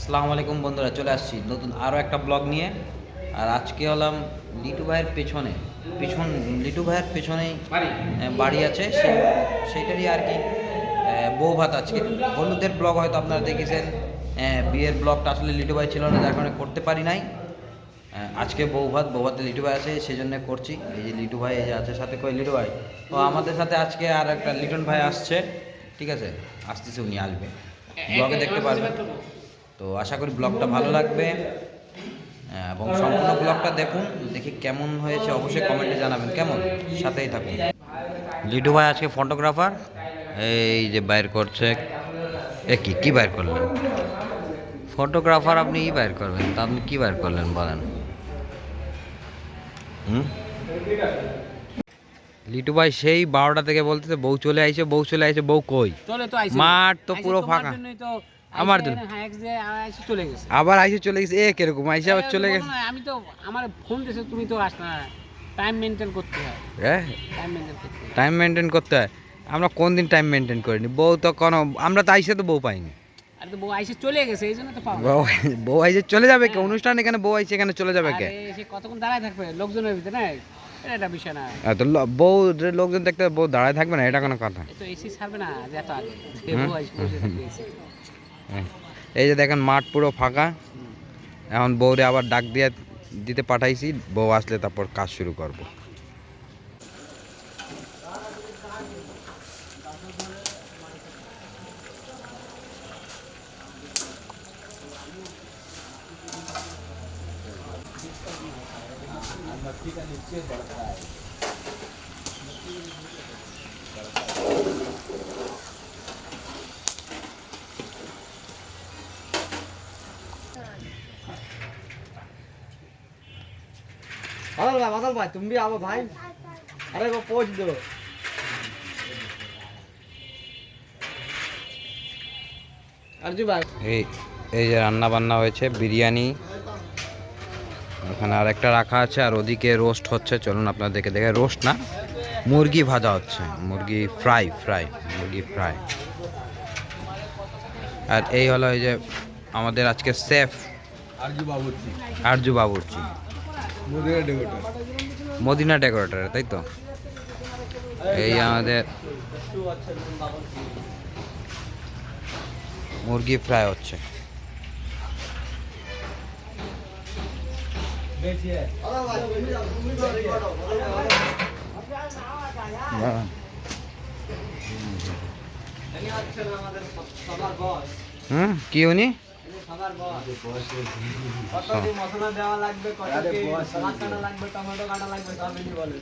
আসসালামু আলাইকুম বন্ধুরা, চলে আসছি নতুন আরও একটা ব্লগ নিয়ে। আর আজকে হলাম লিটু ভাইয়ের লিটু ভাইয়ের পেছনেই বাড়ি আছে, সেইটারই আর কি বউ ভাত। আজকে হলুদের ব্লগ হয়তো আপনারা দেখেছেন, বিয়ের ব্লগটা আসলে লিটু ভাই ছিল না, যার কারণে করতে পারি নাই। আজকে বউ ভাতে লিটু ভাই আছে, সেই জন্য করছি। এই যে লিটু ভাই এই যে আছে সাথে, কই লিটু ভাই? তো আমাদের সাথে আজকে আর একটা লিটন ভাই আসছে, ঠিক আছে, আসতেছে, উনি আসবে, ব্লগে দেখতে পারবেন। তো আশা করি ব্লগটা ভালো লাগবে এবং সম্পূর্ণ ব্লগটা দেখুন, দেখি কেমন হয়েছে অবশ্যই কমেন্টে জানাবেন। কেমন, সাথেই থাকুন। লিটু ভাই আজকে ফটোগ্রাফার, এই যে বাইর করছে। কি বাইর করলেন? ফটোগ্রাফার আপনি বাইর করবেন, তা আপনি কি বাইর করলেন বলেন? লিটু ভাই সেই 12টা থেকে বলতেছে বউ চলে আইছে, বউ কই? মাঠ তো পুরো ফাঁকা। আমার জন্য আবার আইসে চলে গেছে। কিরকম আইসে আবার চলে গেছে? আমি তো আমার ফোন দিয়েছে, তুমি তো আসতে না। টাইম মেনটেন করতে হয়। টাইম মেনটেন করতে হয়। আমরা কোন দিন টাইম মেনটেন করিনি? বউ তো কোনো, আমরা তো আইসে তো বউ পাইনি। আর তো বউ আইসে চলে গেছে, এই জন্য তো পাবো। বউ আইসে চলে যাবে কে? অনুষ্ঠান এখানে বউ আইসে এখানে চলে যাবে কে? সে কতক্ষণ দাঁড়ায় থাকবে লোকজনের ভিতরে? না, এটা বিষয় না। তো বউ লোকজন দেখতে বউ দাঁড়ায় থাকবে না, এটা কোনো কথা? তো এসি ছাড়বে না যে এত আগে বউ আইসে বসে থাকবে এসি। এই যে দেখেন মাঠ পুরো ফাঁকা। এখন বউরে আবার ডাক দিতে পাঠাইছি, বউ আসলে তারপর কাজ শুরু করব। बादल भाई तुम भी आओ भाई। अरे वो पहुंच दो। अर्जु भाई এই যে রান্না বান্না হয়েছে, বিরিয়ানি ওখানে আর একটা রাখা আছে, আর ওদিকে রোস্ট হচ্ছে। চলুন আপনাদেরকে দেখে, রোস্ট না, মুরগি ভাজা হচ্ছে, মুরগি ফ্রাই। আর এই হলো এই যে আমাদের আজকে শেফ আরজু বাবুর্চি, মদিনা ডেকোরেটর, তাই তো? এই আমাদের মুরগি ফ্রাই হচ্ছে। কি উনি মশলা দেওয়া লাগবে, কত কি সালাদ কাটা লাগবে, টমেটো কাটা লাগবে, সব এনে বলে।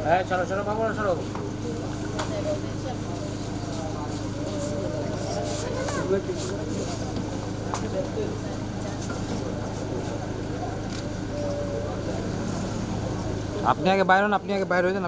হ্যাঁ, চলো বাবু, চলো। আপনি আগে বাইরে হন, আপনি আগে বাইরে হয়ে যান।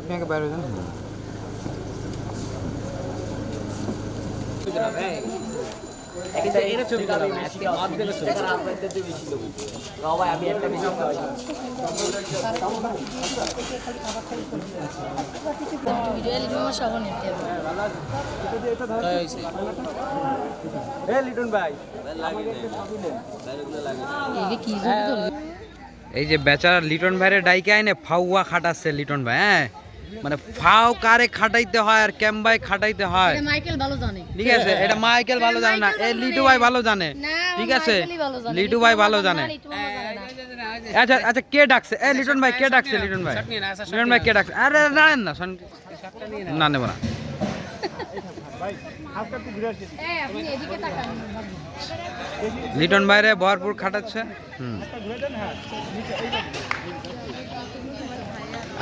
এই যে বেচারা লিটন ভাইয়ের ডাইকে আইনে ফাউয়া খাটাচ্ছে লিটন ভাই। মানে ফাও কারে খাটাইতে হয় আর কেমবাই খাটাইতে হয়, মাইকেল ভালো জানে। ঠিক আছে? এটা মাইকেল ভালো জানে না, এই লিটু ভাই ভালো জানে, ঠিক আছে? লিটু ভাই ভালো জানে। আচ্ছা কে ডাকছে? লিটন ভাই কে ডাকছে? লিটন ভাই কে ডাকছে? আরে না নেব না। লিটন ভাইরে ভরপুর খাটাচ্ছে।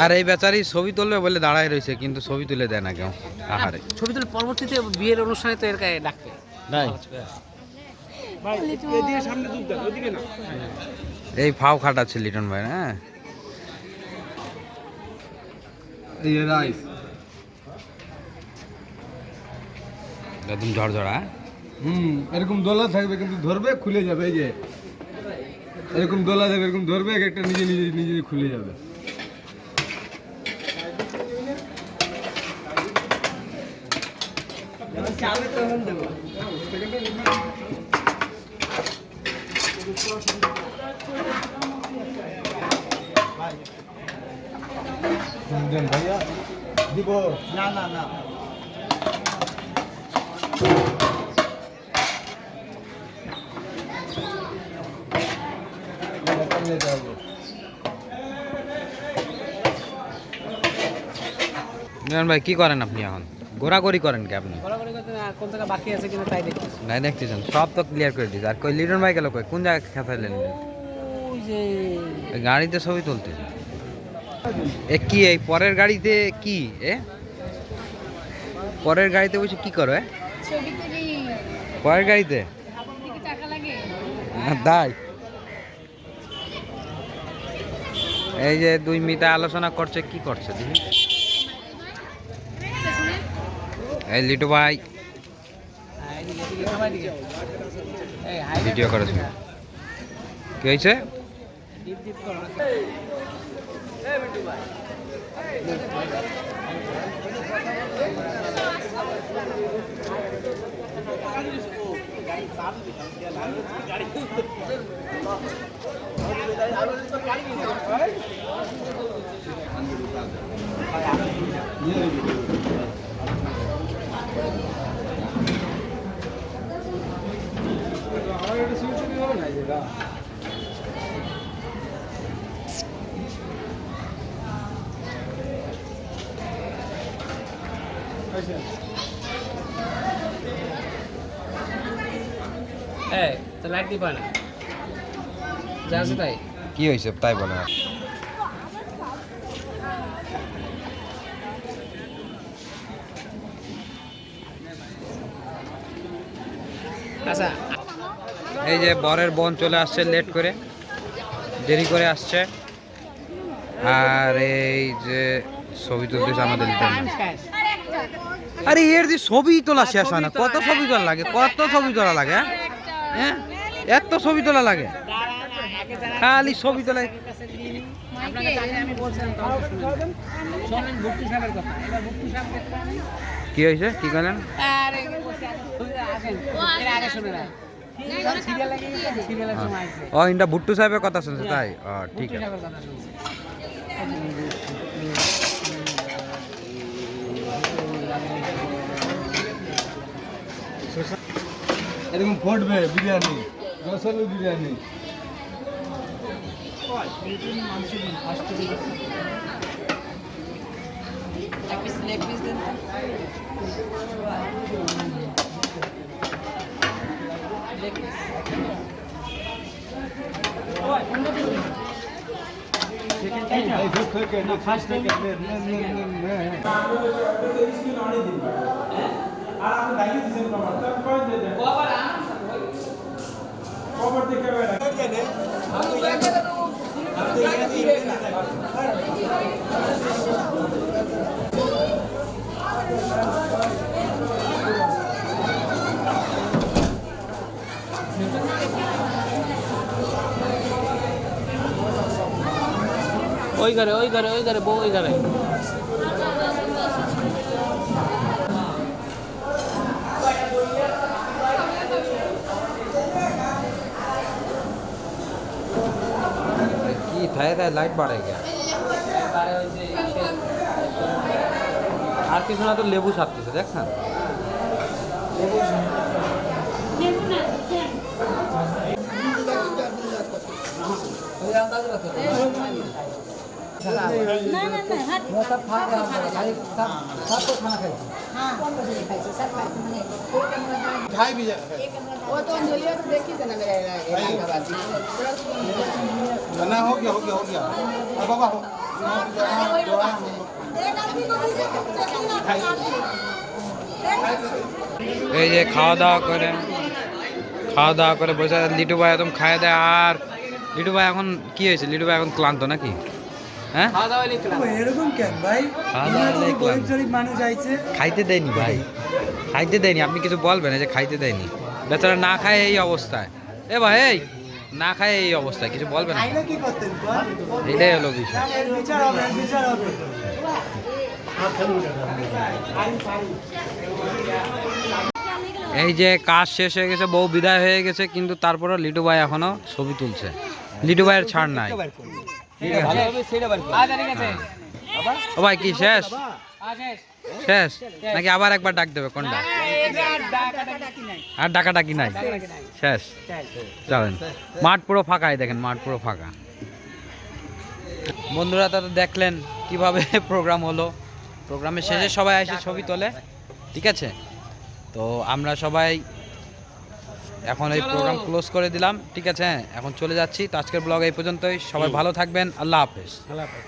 আর এই বেচারি ছবি তুলবে বলে দাঁড়ায় রয়েছে, কিন্তু ছবি তুলে দেয় না কেউ। আহারে, ছবি তুলে পরবর্তীতে বিয়ের অনুষ্ঠানে তো এর গায়ে ডাকবে। এই ফাও খাটাচ্ছে লিটন ভাই। একদম ঝড়ঝড়া। এরকম দোলা থাকবে, কিন্তু ধরবে খুলে যাবে। এই যে এরকম দোলা থাকবে, এরকম ধরবে, একটা নিজে খুলে যাবে। চাবে তখন দেবো। দেন ভাইয়া দিব। না না না নিতে হবে। নিয়ন ভাই কি করেন আপনি এখন? ঘোরাঘুরি করেন কি আপনি? ঘোরাঘুরি করতে না, কোন জায়গা বাকি আছে কিনা তাই দেখতেছি। নাই দেখতেছেন সব তো ক্লিয়ার করে দিয়েছে। আর কই লিটন ভাই গেল কই? কোন জায়গায় খেপাইলেন? ওই যে এই গাড়িতে ছবি তুলতে। এ কি এই পরের গাড়িতে কি পরের গাড়িতে বসে কি করো? ছবি তুলি। পরের গাড়িতে আপনার কি টাকা লাগে? তাই এই যে 2 মিনিট আলোচনা করছে, কি করছে দেখি। এই লিটু ভাই এদিকে সবাই দিকে এই হাইওয়ে ভিডিও করেছে, কি হয়েছে? ডিপ ডিপ করো। আমার একটা সুইচ দিতে হবে না যেটা। আচ্ছা এই তো লাইট দিবা না, যা আছে তাই। কি হয়েছে তাই বলে? আচ্ছা এই যে বরের বোন চলে আসছে লেট করে, দেরি করে আসছে। আর এই যে ছবি তুলতেছে আমাদের লিটন ভাই। টাইম শেষ। আরে এর যে ছবি তোলা শেষ হয় না, কত ছবি তোলা লাগে, কত ছবি তোলা লাগে, হ্যাঁ এত ছবি তোলা লাগে, খালি ছবি তোলা। আপনাকে তাহলে আমি বলছিলাম তখন শুনুন। শোনেন ভুট্টু সাহেবের কথা। এবার ভুট্টু সাহেব দেখতে আমি কি হয়েছে, কি করলেন? আরে আসেন এর আগে শুনে না সিরিয়াল লাগে, সিরিয়ালের সময় আসছে ও ইন্ডা ভুট্টু সাহেবের কথা শুনছে তাই? ও ঠিক ভুট্টু আছে। সাহেবের কথা শুনছে। এরকম ফুটবে বিরিয়ানি, রসালো বিরিয়ানি। এই দুঃখ থেকে ফার্স্ট থেকে ওই ঘরে ওই ঘরে ওই ঘরে বউ ওই ঘরে। কি थाय थाय लाइट बढ़े गया। আর কিছু না তো লেবু ছাপতেছে দেখছেন। ना ना ना हट वो सब खा के सब तो खाना खाई हां कौन बजे खाई सब खाई मैंने खाई भी जा वो तो अंजलि तो देखी थी ना मेरे इलाका वासी बना हो गया अब बाबा हो एक आदमी को भी এই যে খাওয়া দাওয়া করে বসে লিটু ভাই একদম খায় দেয়। আর লিটু ভাই এখন কি হয়েছে? লিটু ভাই এখন ক্লান্ত নাকি? হ্যাঁ খাওয়া দাওয়া লিখলাম। এরকম কেন ভাই খাওয়া দাওয়া গরিব ক্লান্ত। গরিব মানুষ আইছে খাইতে দেয়নি ভাই, খাইতে দেয়নি। আপনি কিছু বলবেন যে খাইতে দেয়নি, বেচারা না খায় এই অবস্থায়। এ ভাই এই না খায় এই অবস্থায় কিছু বলবেন না। খাইলে কি করতেন এটাই হলো বিষয়। এর বিচার হবে এই যে কাজ শেষ হয়ে গেছে, বউ বিদায় হয়ে গেছে, কিন্তু তারপরে লিটু ভাই এখনো ছবি তুলছে। লিটু ভাইয়ের ছাড় নাই। ও ভাই কি শেষ? শেষ নাকি আবার একবার ডাক দেবে? কোনটা? আর ডাকাডাকি নাই, শেষ। চলেন, মাঠ পুরো ফাঁকাই, দেখেন মাঠ পুরো ফাঁকা। বন্ধুরা তারা দেখলেন কিভাবে প্রোগ্রাম হলো। প্রোগ্রামের শেষে সবাই এসে ছবি তোলে, ঠিক আছে? তো আমরা সবাই এখন এই প্রোগ্রাম ক্লোজ করে দিলাম, ঠিক আছে? এখন চলে যাচ্ছি। তো আজকের ব্লগ এই পর্যন্তই। সবাই ভালো থাকবেন। আল্লাহ হাফেজ।